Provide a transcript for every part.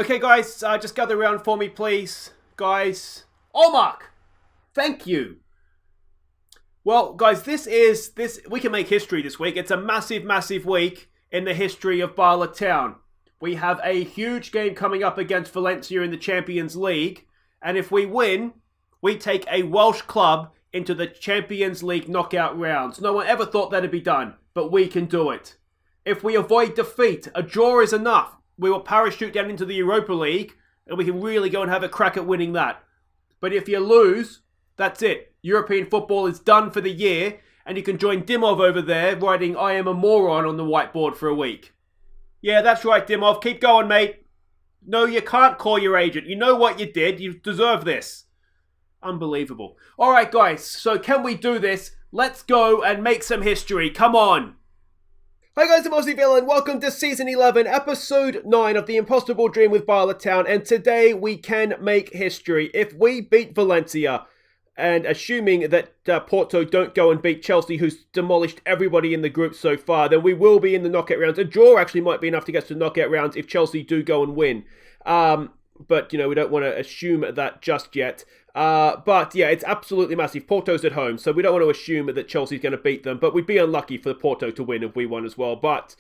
Okay, guys, just gather around for me, please. Guys. Oh, Mark! Thank you. Well, guys, we can make history this week. It's a massive, massive week in the history of Bala Town. We have a huge game coming up against Valencia in the Champions League. And if we win, we take a Welsh club into the Champions League knockout rounds. No one ever thought that'd be done, but we can do it. If we avoid defeat, a draw is enough. We will parachute down into the Europa League, and we can really go and have a crack at winning that. But if you lose, that's it. European football is done for the year, and you can join Dimov over there writing "I am a moron" on the whiteboard for a week. Yeah, that's right, Dimov. Keep going, mate. No, you can't call your agent. You know what you did. You deserve this. Unbelievable. All right, guys. So can we do this? Let's go and make some history. Come on. Hi guys, I'm Aussie Villain. Welcome to Season 11, Episode 9 of The Impossible Dream with Bala Town. And today we can make history. If we beat Valencia, and assuming that Porto don't go and beat Chelsea, who's demolished everybody in the group so far, then we will be in the knockout rounds. A draw actually might be enough to get to the knockout rounds if Chelsea do go and win. But, we don't want to assume that just yet. But, yeah, it's absolutely massive. Porto's at home, so we don't want to assume that Chelsea's going to beat them. But we'd be unlucky for Porto to win if we won as well. But,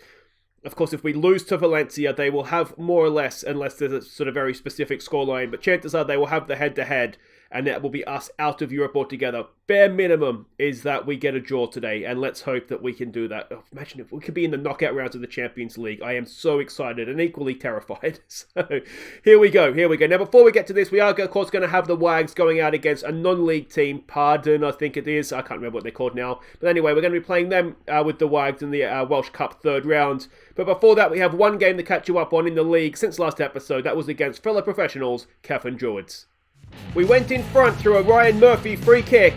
of course, if we lose to Valencia, they will have more or less, unless there's a sort of very specific scoreline. But chances are they will have the head-to-head, and that will be us out of Europe altogether. Bare minimum is that we get a draw today, and let's hope that we can do that. Oh, imagine if we could be in the knockout rounds of the Champions League. I am so excited and equally terrified. So, here we go. Now, before we get to this, we are, of course, going to have the Wags going out against a non-league team, Padarn, I think it is. I can't remember what they're called now. But anyway, we're going to be playing them with the Wags in the Welsh Cup third round. But before that, we have one game to catch you up on in the league since last episode. That was against fellow professionals, Cavan Druids. We went in front through a Ryan Murphy free kick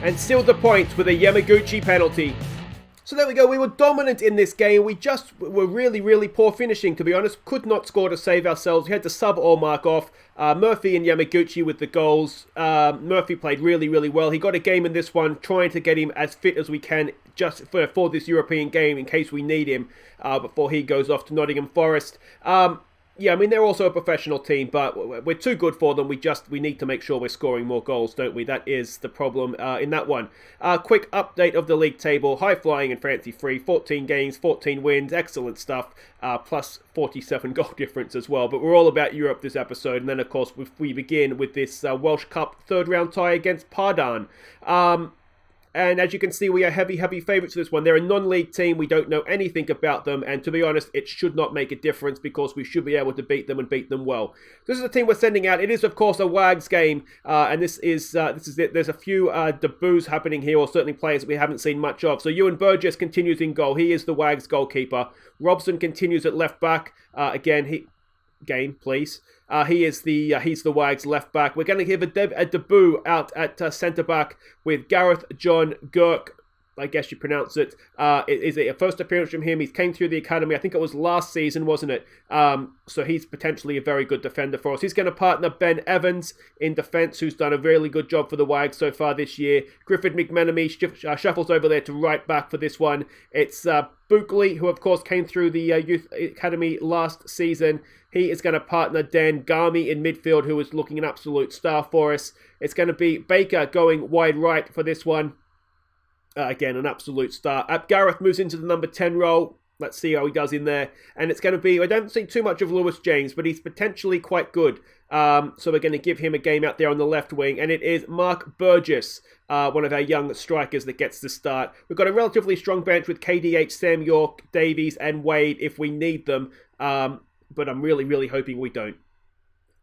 and sealed the points with a Yamaguchi penalty. So there we go, we were dominant in this game. We just were really, really poor finishing, to be honest. Could not score to save ourselves. We had to sub all Mark off. Murphy and Yamaguchi with the goals. Murphy played really, really well. He got a game in this one, trying to get him as fit as we can just for this European game in case we need him before he goes off to Nottingham Forest. Yeah, I mean, they're also a professional team, but we're too good for them. We need to make sure we're scoring more goals, don't we? That is the problem in that one. Quick update of the league table. High flying and fancy free. 14 games, 14 wins. Excellent stuff. Plus 47 goal difference as well. But we're all about Europe this episode. And then, of course, we begin with this Welsh Cup third round tie against Padarn. And as you can see, we are heavy favourites for this one. They're a non-league team. We don't know anything about them. And to be honest, it should not make a difference because we should be able to beat them and beat them well. This is the team we're sending out. It is, of course, a Wags game. And this is it. There's a few debuts happening here, or certainly players that we haven't seen much of. So Ewan Burgess continues in goal. He is the Wags goalkeeper. Robson continues at left back. Game, please. He's the Wags left back. We're going to give a debut out at centre back with Gareth John Girk. I guess you pronounce it. Is it a first appearance from him? He came through the academy. I think it was last season, wasn't it? So he's potentially a very good defender for us. He's going to partner Ben Evans in defence, who's done a really good job for the Wags so far this year. Griffith McMenemy shuffles over there to right back for this one. It's Buckley, who of course came through the youth academy last season. He is going to partner Dan Garmy in midfield, who is looking an absolute star for us. It's going to be Baker going wide right for this one. Again, an absolute star. Gareth moves into the number 10 role. Let's see how he does in there. And it's going to be, I don't see too much of Lewis James, but he's potentially quite good. So we're going to give him a game out there on the left wing. And it is Mark Burgess, one of our young strikers, that gets the start. We've got a relatively strong bench with KDH, Sam York, Davies, and Wade if we need them. But I'm really, really hoping we don't.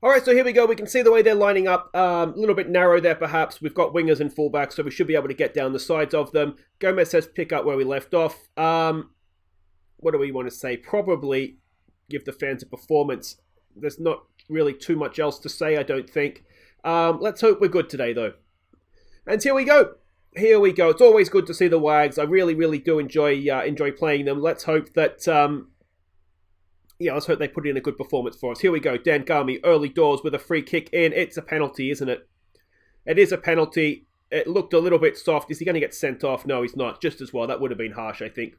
Alright, so here we go. We can see the way they're lining up. A little bit narrow there, perhaps. We've got wingers and fullbacks, so we should be able to get down the sides of them. Gomez says pick up where we left off. What do we want to say? Probably give the fans a performance. There's not really too much else to say, I don't think. Let's hope we're good today, though. And here we go. It's always good to see the Wags. I really, really do enjoy playing them. Let's hope that... let's hope they put in a good performance for us. Here we go. Dan Garmy, early doors with a free kick in. It's a penalty, isn't it? It is a penalty. It looked a little bit soft. Is he going to get sent off? No, he's not. Just as well. That would have been harsh, I think.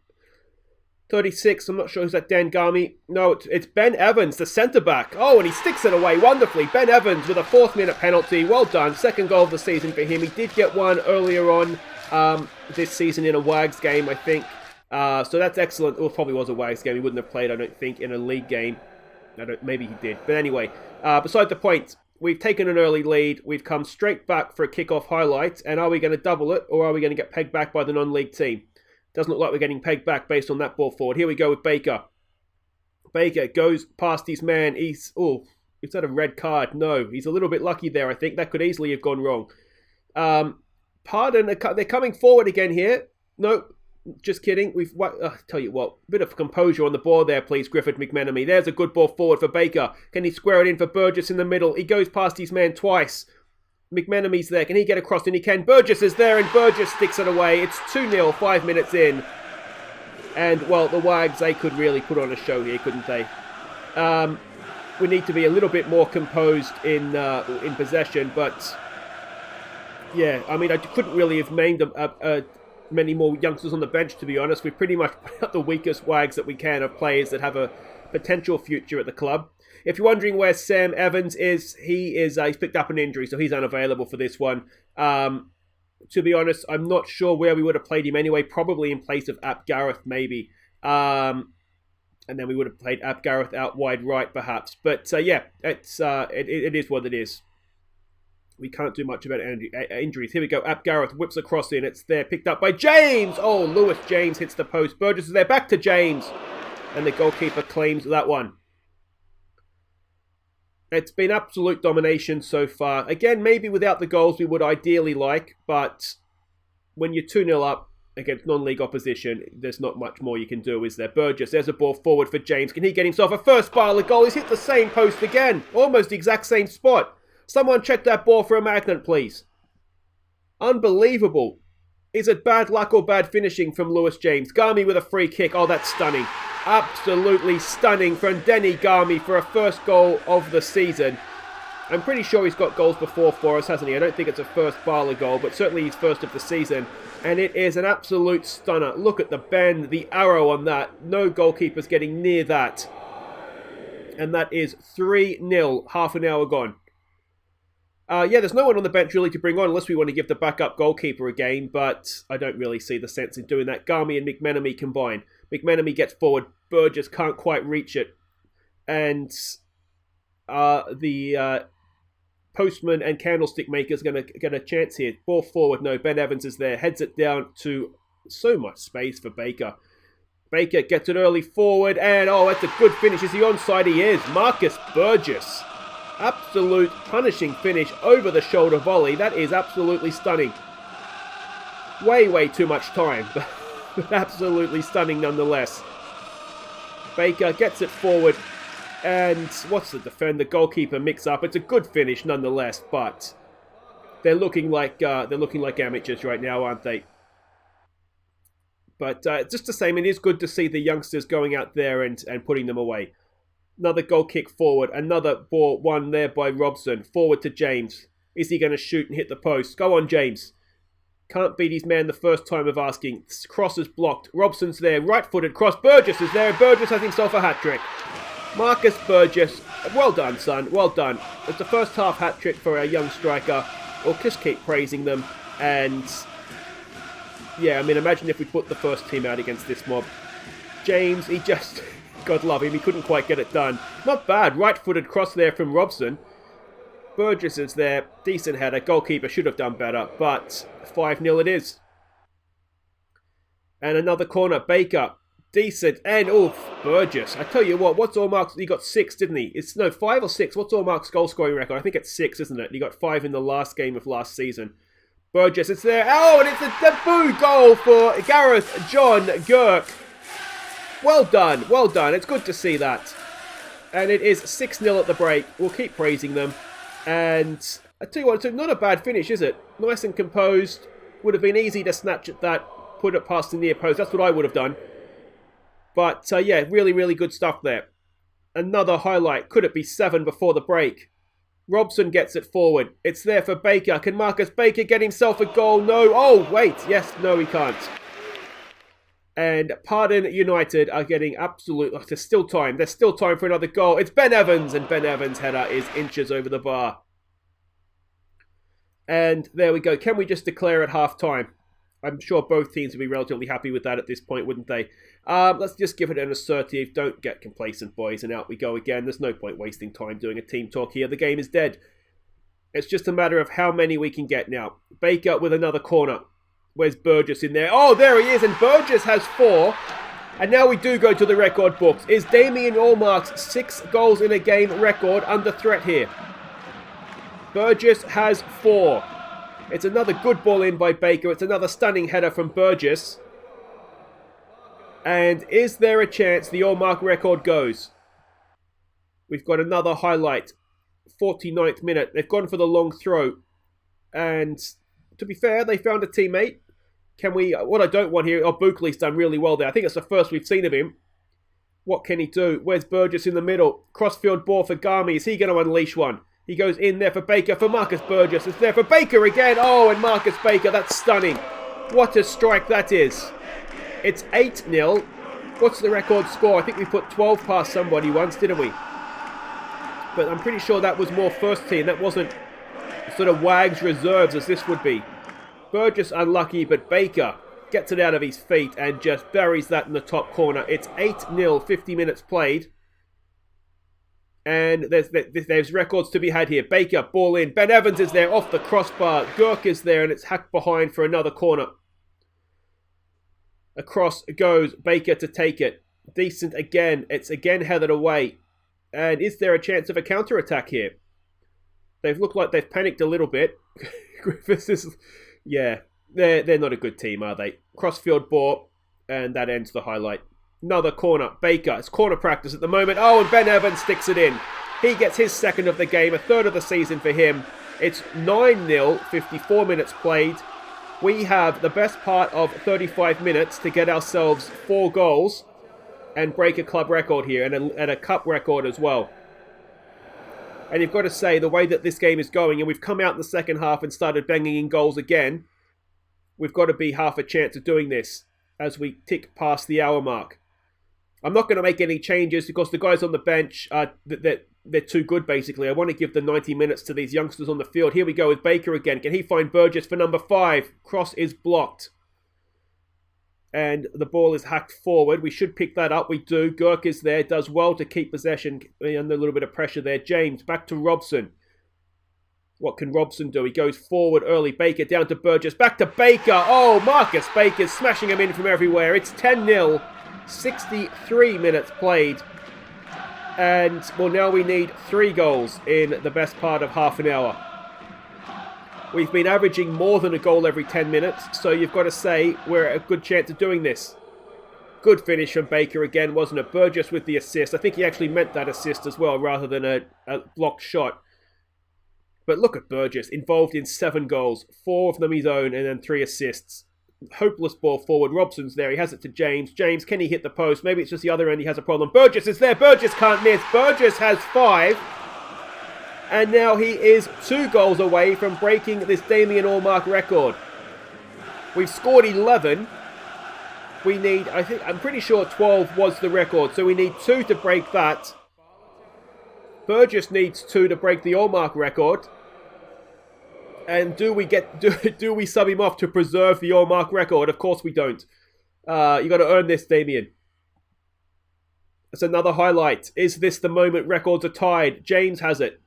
36, I'm not sure, is that Dan Garmy? No, it's Ben Evans, the centre-back. Oh, and he sticks it away wonderfully. Ben Evans with a 4th-minute penalty. Well done. 2nd goal of the season for him. He did get one earlier on this season in a Wags game, I think. So that's excellent. Well, it probably was a Wags game. He wouldn't have played, I don't think, in a league game. Maybe he did. But anyway, beside the point, we've taken an early lead. We've come straight back for a kick-off highlight. And are we going to double it, or are we going to get pegged back by the non-league team? Doesn't look like we're getting pegged back based on that ball forward. Here we go with Baker. Baker goes past his man. Is that a red card? No, he's a little bit lucky there, I think. That could easily have gone wrong. Padarn, they're coming forward again here. No, just kidding. Tell you what, bit of composure on the ball there, please, Griffith McMenemy. There's a good ball forward for Baker. Can he square it in for Burgess in the middle? He goes past his man twice. McMenemy's there. Can he get across? And he can. Burgess is there, and Burgess sticks it away. It's 2-0, 5 minutes in. And, well, the Wags, they could really put on a show here, couldn't they? We need to be a little bit more composed in possession, but... Yeah, I mean, I couldn't really have named many more youngsters on the bench, to be honest. We've pretty much put out the weakest Wags that we can of players that have a potential future at the club. If you're wondering where Sam Evans is, he's picked up an injury, so he's unavailable for this one. To be honest, I'm not sure where we would have played him anyway. Probably in place of Ap Gareth, maybe. And then we would have played Ap Gareth out wide right, perhaps. But yeah, it is what it is. We can't do much about injuries. Here we go. Ap Gareth whips across in. It's there, picked up by James. Oh, Lewis James hits the post. Burgess is there, back to James. And the goalkeeper claims that one. It's been absolute domination so far. Again, maybe without the goals we would ideally like, but when you're 2-0 up against non-league opposition, there's not much more you can do, is there? Burgess, there's a ball forward for James. Can he get himself a first Bala goal? He's hit the same post again. Almost the exact same spot. Someone check that ball for a magnet, please. Unbelievable. Is it bad luck or bad finishing from Lewis James? Garmy with a free kick. Oh, that's stunning. Absolutely stunning from Denny Garmy for a first goal of the season. I'm pretty sure he's got goals before for us, hasn't he? I don't think it's a first Bala goal, but certainly he's first of the season. And it is an absolute stunner. Look at the bend, the arrow on that. No goalkeeper's getting near that. And that is 3-0, half an hour gone. Yeah, there's no one on the bench really to bring on unless we want to give the backup goalkeeper a game, but I don't really see the sense in doing that. Garmy and McMenemy combine. McMenemy gets forward. Burgess can't quite reach it. And the postman and candlestick maker's going to get a chance here. Ball forward. No, Ben Evans is there. Heads it down to so much space for Baker. Baker gets it early forward. And, oh, that's a good finish. Is he onside? He is. Marcus Burgess. Absolute punishing finish over the shoulder volley. That is absolutely stunning. Way too much time. But absolutely stunning nonetheless. Baker gets it forward. And what's the defender? Goalkeeper mix up. It's a good finish nonetheless, but they're looking like amateurs right now, aren't they? But just the same, it is good to see the youngsters going out there and putting them away. Another goal kick forward. Another ball won there by Robson. Forward to James. Is he going to shoot and hit the post? Go on, James. Can't beat his man the first time of asking. Cross is blocked. Robson's there. Right-footed cross. Burgess is there. Burgess has himself a hat-trick. Marcus Burgess. Well done, son. Well done. It's the first half hat-trick for our young striker. We'll just keep praising them. And yeah, I mean, imagine if we put the first team out against this mob. James, he just... God love him, he couldn't quite get it done. Not bad, right-footed cross there from Robson. Burgess is there, decent header, goalkeeper should have done better, but 5-0 it is. And another corner, Baker, decent, and Burgess. I tell you what, what's Allmark's, he got 6, didn't he? It's, no, 5 or 6, what's Allmark's goal scoring record? I think it's 6, isn't it? He got 5 in the last game of last season. Burgess, it's there, oh, and it's a debut goal for Gareth John Girk. Well done, well done. It's good to see that. And it is 6-0 at the break. We'll keep praising them. And I tell you what, it's not a bad finish, is it? Nice and composed. Would have been easy to snatch at that, put it past the near post. That's what I would have done. But yeah, really good stuff there. Another highlight. Could it be 7 before the break? Robson gets it forward. It's there for Baker. Can Marcus Baker get himself a goal? No. Oh, wait. Yes, no, he can't. And Padarn United are getting absolute... Oh, there's still time. There's still time for another goal. It's Ben Evans, and Ben Evans' header is inches over the bar. And there we go. Can we just declare at half-time? I'm sure both teams would be relatively happy with that at this point, wouldn't they? Let's just give it an assertive. Don't get complacent, boys. And out we go again. There's no point wasting time doing a team talk here. The game is dead. It's just a matter of how many we can get now. Baker with another corner. Where's Burgess in there? Oh, there he is. And Burgess has 4. And now we do go to the record books. Is Damien Allmark's 6 goals in a game record under threat here? Burgess has 4. It's another good ball in by Baker. It's another stunning header from Burgess. And is there a chance the Allmark record goes? We've got another highlight. 49th minute. They've gone for the long throw. And to be fair, they found a teammate. Can we... What I don't want here... Oh, Buckley's done really well there. I think it's the first we've seen of him. What can he do? Where's Burgess in the middle? Crossfield ball for Garmy. Is he going to unleash one? He goes in there for Baker, for Marcus Burgess. It's there for Baker again. Oh, and Marcus Baker. That's stunning. What a strike that is. It's 8-0. What's the record score? I think we put 12 past somebody once, didn't we? But I'm pretty sure that was more first team. That wasn't sort of Wags reserves as this would be. Burgess unlucky, but Baker gets it out of his feet and just buries that in the top corner. It's 8-0, 50 minutes played. And there's records to be had here. Baker, ball in. Ben Evans is there off the crossbar. Gurk is there and it's hacked behind for another corner. Across goes Baker to take it. Decent again. It's again headed away. And is there a chance of a counter-attack here? They've looked like they've panicked a little bit. Griffiths is... Yeah, they're not a good team, are they? Crossfield ball, and that ends the highlight. Another corner. Baker. It's corner practice at the moment. Oh, and Ben Evans sticks it in. He gets his second of the game, a third of the season for him. It's 9-0, 54 minutes played. We have the best part of 35 minutes to get ourselves 4 goals and break a club record here, and a cup record as well. And you've got to say, the way that this game is going, and we've come out in the second half and started banging in goals again, we've got to be half a chance of doing this as we tick past the hour mark. I'm not going to make any changes because the guys on the bench, they're too good, basically. I want to give the 90 minutes to these youngsters on the field. Here we go with Baker again. Can he find Burgess for number 5? Cross is blocked. And the ball is hacked forward. We should pick that up. We do. Gurk is there. Does well to keep possession under a little bit of pressure there. James back to Robson. What can Robson do? He goes forward early. Baker down to Burgess. Back to Baker. Oh, Marcus Baker's smashing him in from everywhere. It's 10-0. 63 minutes played. And, well, now we need 3 goals in the best part of half an hour. We've been averaging more than a goal every 10 minutes, so you've got to say we're at a good chance of doing this. Good finish from Baker again, wasn't it? Burgess with the assist. I think he actually meant that assist as well, rather than a blocked shot. But look at Burgess, involved in 7 goals, 4 of them his own, and then 3 assists. Hopeless ball forward. Robson's there. He has it to James. James, can he hit the post? Maybe it's just the other end he has a problem. Burgess is there. Burgess can't miss. Burgess has 5. And now he is 2 goals away from breaking this Damien Allmark record. We've scored 11. We need, I'm pretty sure 12 was the record. So we need 2 to break that. Burgess needs 2 to break the Allmark record. And do we sub him off to preserve the Allmark record? Of course we don't. You got to earn this, Damien. That's another highlight. Is this the moment records are tied? James has it.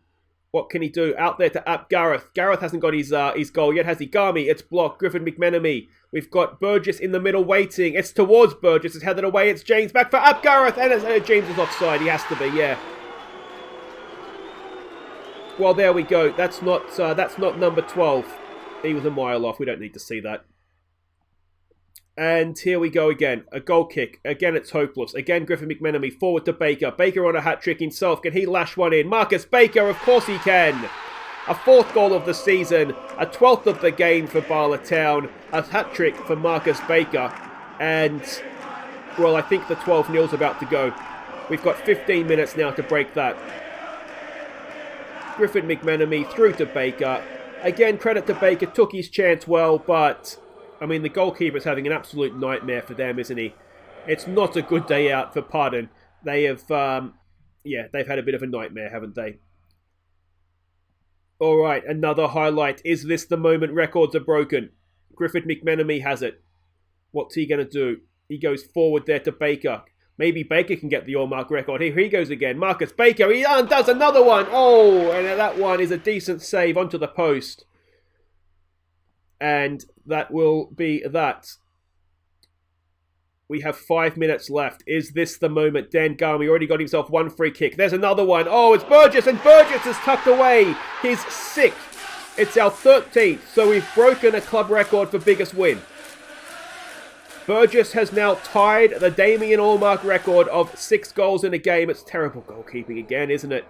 What can he do? Out there to Ap Gareth. Gareth hasn't got his goal yet, has he? Garmy, it's blocked. Griffin McMenemy. We've got Burgess in the middle waiting. It's towards Burgess. It's headed away. It's James back for Ap Gareth. And James is offside. He has to be, yeah. Well, there we go. That's not number 12. He was a mile off. We don't need to see that. And here we go again. A goal kick. Again, it's hopeless. Again, Griffin McMenemy forward to Baker. Baker on a hat-trick himself. Can he lash one in? Marcus Baker, of course he can. A 4th goal of the season. A 12th of the game for Bala Town. A hat-trick for Marcus Baker. And, well, I think the 12-0's about to go. We've got 15 minutes now to break that. Griffin McMenemy through to Baker. Again, credit to Baker. Took his chance well, but I mean, the goalkeeper's having an absolute nightmare for them, isn't he? It's not a good day out for Padarn. They have, they've had a bit of a nightmare, haven't they? All right, another highlight. Is this the moment records are broken? Griffith McMenemy has it. What's he going to do? He goes forward there to Baker. Maybe Baker can get the all-mark record. Here he goes again. Marcus Baker, he does another one. Oh, and that one is a decent save onto the post. And that will be that. We have 5 minutes left. Is this the moment? Dan Garmy already got himself one free kick. There's another one. Oh, it's Burgess, and Burgess is tucked away. His 6th. It's our 13th. So we've broken a club record for biggest win. Burgess has now tied the Damien Allmark record of 6 goals in a game. It's terrible goalkeeping again, isn't it?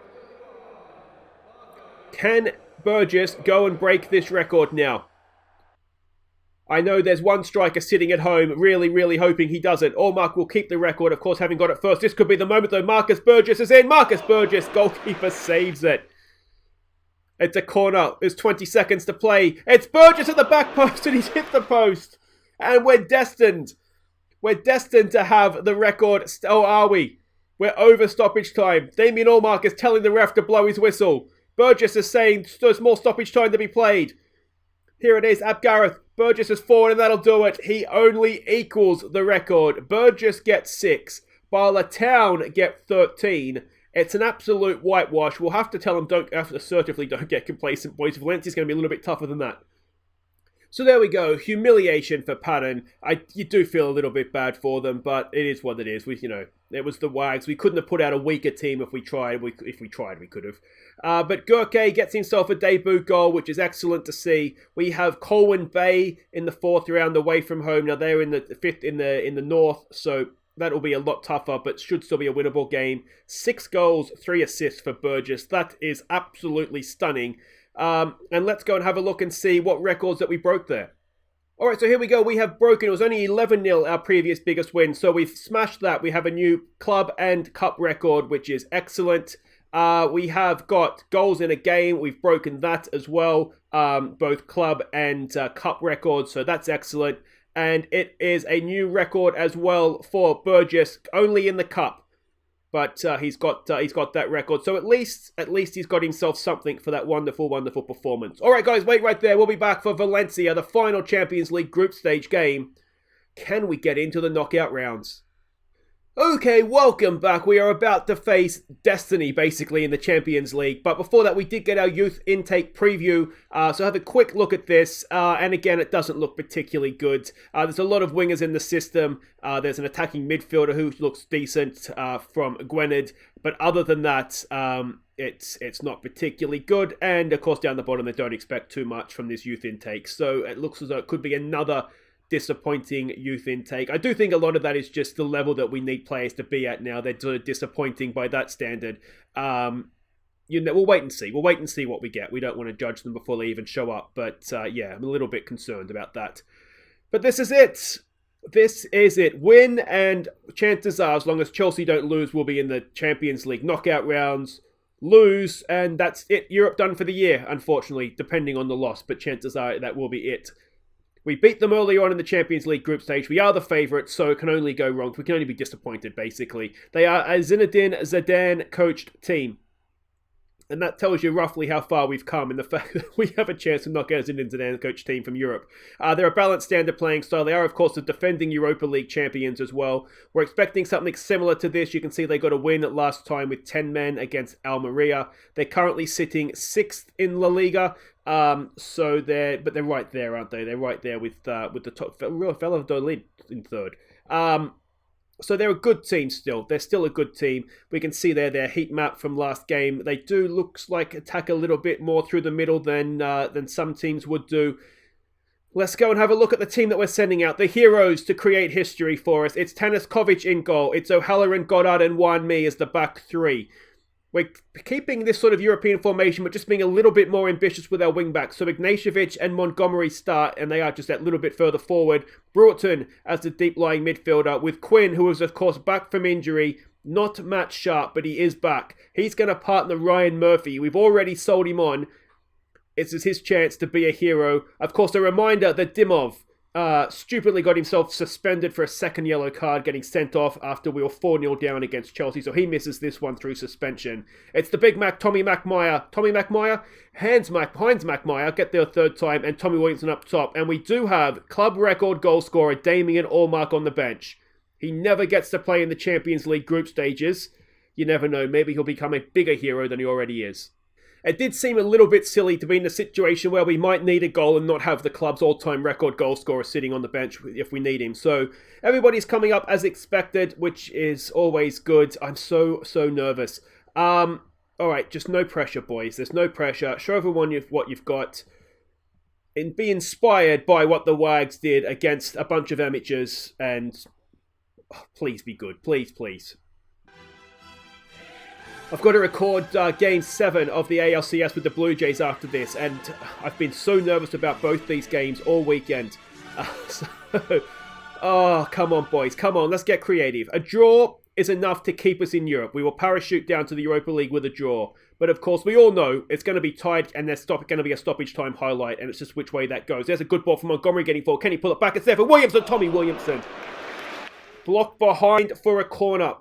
Can Burgess go and break this record now? I know there's one striker sitting at home really, really hoping he doesn't. Allmark will keep the record, of course, having got it first. This could be the moment, though. Marcus Burgess is in. Marcus Burgess, goalkeeper, saves it. It's a corner. There's 20 seconds to play. It's Burgess at the back post, and he's hit the post. And we're destined. We're destined to have the record. Oh, are we? We're over stoppage time. Damien Allmark is telling the ref to blow his whistle. Burgess is saying there's more stoppage time to be played. Here it is, Ab Gareth. Burgess is forward and that'll do it. He only equals the record. Burgess gets 6. Bala Town get 13. It's an absolute whitewash. We'll have to tell them assertively don't get complacent, boys. Valencia's going to be a little bit tougher than that. So there we go. Humiliation for Padarn. You do feel a little bit bad for them, but it is what it is. It was the Wags. We couldn't have put out a weaker team if we tried. If we tried, we could have. But Gurke gets himself a debut goal, which is excellent to see. We have Colwyn Bay in the 4th round away from home. Now they're in the 5th in the north, so that'll be a lot tougher, but should still be a winnable game. 6 goals, 3 assists for Burgess. That is absolutely stunning. And let's go and have a look and see what records that we broke there. Alright, so here we go. We have broken, it was only 11-0 our previous biggest win, so we've smashed that. We have a new club and cup record, which is excellent. We have got goals in a game. We've broken that as well, both club and cup records, so that's excellent. And it is a new record as well for Burgess, only in the cup. But he's got that record. So at least he's got himself something for that wonderful, wonderful performance. All right, guys, wait right there. We'll be back for Valencia, the final Champions League group stage game. Can we get into the knockout rounds? Okay, welcome back. We are about to face destiny, basically, in the Champions League. But before that, we did get our youth intake preview. So have a quick look at this. And again, it doesn't look particularly good. There's a lot of wingers in the system. There's an attacking midfielder who looks decent from Gwynedd. But other than that, it's not particularly good. And of course, down the bottom, they don't expect too much from this youth intake. So it looks as though it could be another disappointing youth intake. I do think a lot of that is just the level that we need players to be at now. They're sort of disappointing by that standard. We'll wait and see. We'll wait and see what we get. We don't want to judge them before they even show up. But yeah, I'm a little bit concerned about that. But this is it. This is it. Win, and chances are, as long as Chelsea don't lose, we'll be in the Champions League knockout rounds. Lose, and that's it. Europe done for the year, unfortunately, depending on the loss. But chances are that will be it. We beat them earlier on in the Champions League group stage. We are the favourites, so it can only go wrong. We can only be disappointed, basically. They are a Zinedine Zidane-coached team. And that tells you roughly how far we've come in the fact that we have a chance to knock out a Zinedine Zidane-coached team from Europe. They're a balanced standard playing style. They are, of course, the defending Europa League champions as well. We're expecting something similar to this. You can see they got a win last time with 10 men against Almeria. They're currently sitting 6th in La Liga. So they're right there, aren't they? They're right there with the top Valladolid in 3rd. So they're a good team still. They're still a good team. We can see there their heat map from last game. They do looks like attack a little bit more through the middle than some teams would do. Let's go and have a look at the team that we're sending out. The heroes to create history for us. It's Tanis Kovic in goal. It's O'Halloran, Goddard and Juan Mi as the back 3. We're keeping this sort of European formation, but just being a little bit more ambitious with our wing-backs. So Ignatievic and Montgomery start, and they are just that little bit further forward. Broughton as the deep-lying midfielder, with Quinn, who is, of course, back from injury. Not Matt Sharp, but he is back. He's going to partner Ryan Murphy. We've already sold him on. This is his chance to be a hero. Of course, a reminder that Dimov stupidly got himself suspended for a second yellow card, getting sent off after we were 4-0 down against Chelsea, so he misses this one through suspension. It's the Big Mac, Tommy McMyer, Heinz McMyer get their third time, and Tommy Williamson up top. And we do have club record goal scorer Damien Allmark on the bench. He never gets to play in the Champions League group stages. You never know, maybe he'll become a bigger hero than he already is. It did seem a little bit silly to be in a situation where we might need a goal and not have the club's all-time record goal scorer sitting on the bench if we need him. So everybody's coming up as expected, which is always good. I'm so nervous. All right, just no pressure, boys. There's no pressure. Show everyone what you've got. And be inspired by what the Wags did against a bunch of amateurs. And please be good. Please. I've got to record Game 7 of the ALCS with the Blue Jays after this, and I've been so nervous about both these games all weekend. Come on, boys. Come on, let's get creative. A draw is enough to keep us in Europe. We will parachute down to the Europa League with a draw. But of course, we all know it's going to be tied, and there's going to be a stoppage time highlight, and it's just which way that goes. There's a good ball from Montgomery getting forward. Can he pull it back? It's there for Williamson. Tommy Williamson. Blocked behind for a corner.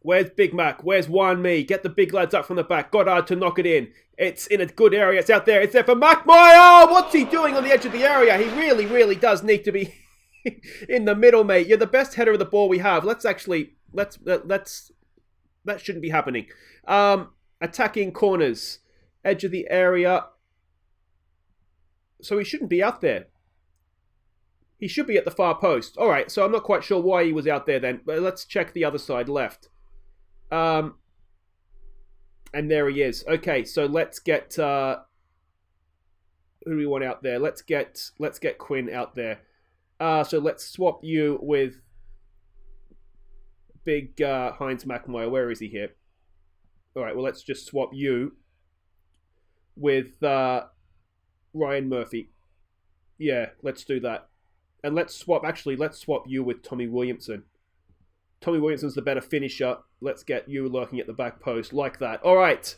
Where's Big Mac? Where's Juan Me? Get the big lads up from the back. Goddard to knock it in. It's in a good area. It's out there. It's there for McMyer. What's he doing on the edge of the area? He really does need to be in the middle, mate. You're the best header of the ball we have. Let's that shouldn't be happening. Attacking corners. Edge of the area. So he shouldn't be out there. He should be at the far post. All right, so I'm not quite sure why he was out there then. But let's check the other side, left. And there he is. Okay, so let's get who do we want out there? Let's get Quinn out there. So let's swap you with Big Heinz McMyer. Where is he here? All right, well let's just swap you with Ryan Murphy. Yeah, let's do that. And let's swap you with Tommy Williamson. Tommy Williamson's the better finisher. Let's get you lurking at the back post like that. All right.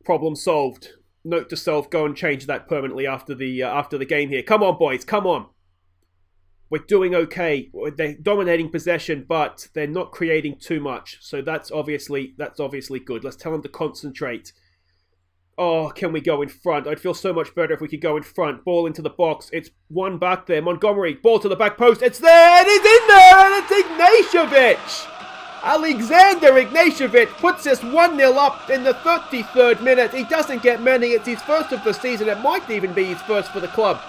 Problem solved. Note to self, go and change that permanently after the game here. Come on, boys. Come on. We're doing okay. They're dominating possession, but they're not creating too much. So that's obviously good. Let's tell them to concentrate. Oh, can we go in front? I'd feel so much better if we could go in front. Ball into the box. It's one back there. Montgomery. Ball to the back post. It's there. It is in there. And it's Ignashevich. Alexander Ignashevich puts us 1-0 up in the 33rd minute. He doesn't get many. It's his first of the season. It might even be his first for the club.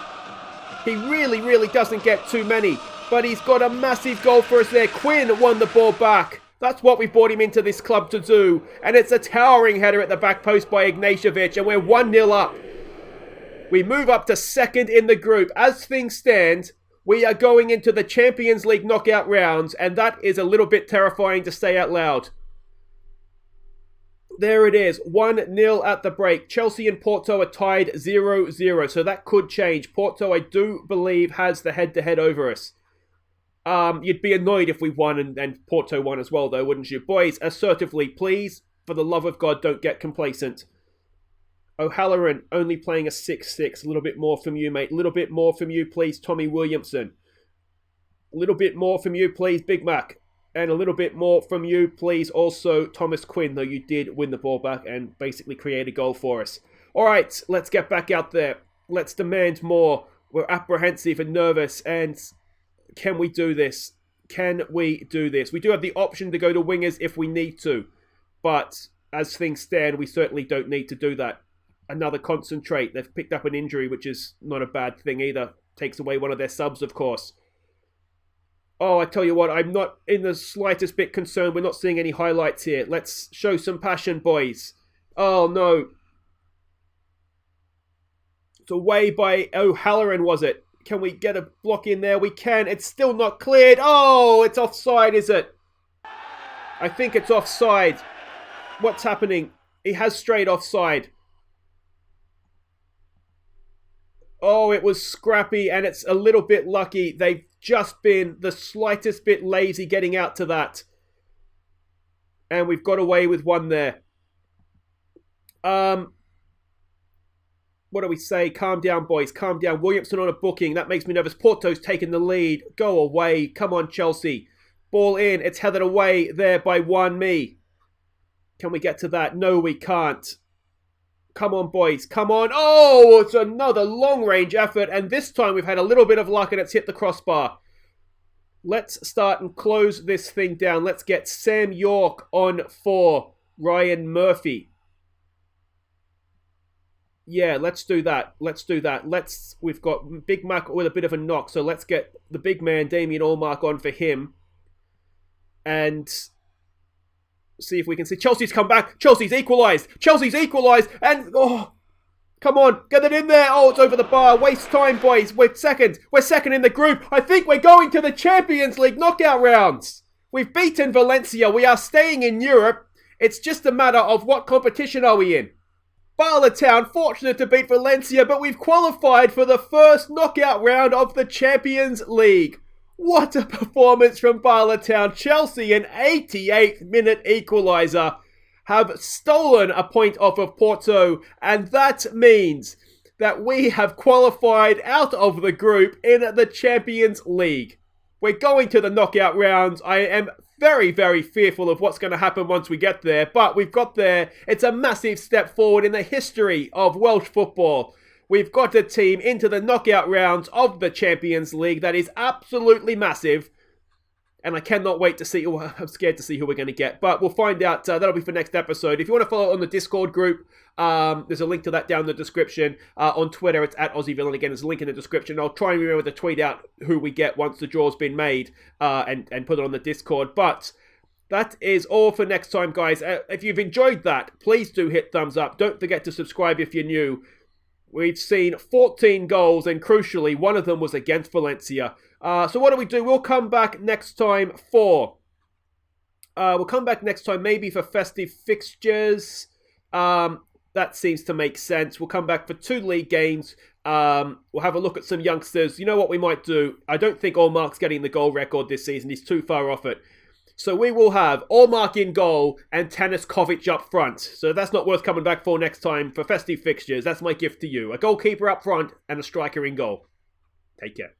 He really doesn't get too many. But he's got a massive goal for us there. Quinn won the ball back. That's what we brought him into this club to do. And it's a towering header at the back post by Ignashevich. And we're 1-0 up. We move up to second in the group. As things stand, we are going into the Champions League knockout rounds. And that is a little bit terrifying to say out loud. There it is. 1-0 at the break. Chelsea and Porto are tied 0-0. So that could change. Porto, I do believe, has the head-to-head over us. You'd be annoyed if we won and Porto won as well, though, wouldn't you? Boys, assertively, please, for the love of God, don't get complacent. O'Halloran only playing a 6-6. A little bit more from you, mate. A little bit more from you, please, Tommy Williamson. A little bit more from you, please, Big Mac. And a little bit more from you, please, also Thomas Quinn, though you did win the ball back and basically create a goal for us. All right, let's get back out there. Let's demand more. We're apprehensive and nervous, and can we do this? Can we do this? We do have the option to go to wingers if we need to, but as things stand, we certainly don't need to do that. Another concentrate. They've picked up an injury, which is not a bad thing either. Takes away one of their subs, of course. Oh, I tell you what, I'm not in the slightest bit concerned. We're not seeing any highlights here. Let's show some passion, boys. Oh, no. It's away by O'Halloran, was it? Can we get a block in there? We can. It's still not cleared. Oh, it's offside, is it? I think it's offside. What's happening? He has straight offside. Oh, it was scrappy, and it's a little bit lucky. They've just been the slightest bit lazy getting out to that. And we've got away with one there. What do we say? Calm down, boys. Calm down. Williamson on a booking. That makes me nervous. Porto's taking the lead. Go away. Come on, Chelsea. Ball in. It's headed away there by Wan Mi. Can we get to that? No, we can't. Come on, boys. Come on. Oh, it's another long-range effort. And this time we've had a little bit of luck and it's hit the crossbar. Let's start and close this thing down. Let's get Sam York on for Ryan Murphy. Yeah, let's do that. Let's do that. We've got Big Mac with a bit of a knock, so let's get the big man, Damien Allmark, on for him. And see if we can see. Chelsea's come back. Chelsea's equalised. And, oh, come on, get it in there. Oh, it's over the bar. Waste time, boys. We're second. We're second in the group. I think we're going to the Champions League knockout rounds. We've beaten Valencia. We are staying in Europe. It's just a matter of what competition are we in. Bala Town, fortunate to beat Valencia, but we've qualified for the first knockout round of the Champions League. What a performance from Bala Town. Chelsea, an 88th minute equaliser, have stolen a point off of Porto, and that means that we have qualified out of the group in the Champions League. We're going to the knockout rounds. I am very, very fearful of what's going to happen once we get there, but we've got there. It's a massive step forward in the history of Welsh football. We've got a team into the knockout rounds of the Champions League that is absolutely massive, and I cannot wait to see. I'm scared to see who we're going to get, but we'll find out. That'll be for next episode. If you want to follow on the Discord group, there's a link to that down in the description. On Twitter, it's at AussieVillain. Again, there's a link in the description. I'll try and remember to tweet out who we get once the draw's been made and put it on the Discord. But that is all for next time, guys. If you've enjoyed that, please do hit thumbs up. Don't forget to subscribe if you're new. We've seen 14 goals, and crucially, one of them was against Valencia. So what do? We'll come back next time for... maybe for festive fixtures. That seems to make sense. We'll come back for 2 league games. We'll have a look at some youngsters. You know what we might do? I don't think Allmark's getting the goal record this season. He's too far off it. So we will have Allmark in goal and Tanis Kovic up front. So that's not worth coming back for next time for festive fixtures. That's my gift to you. A goalkeeper up front and a striker in goal. Take care.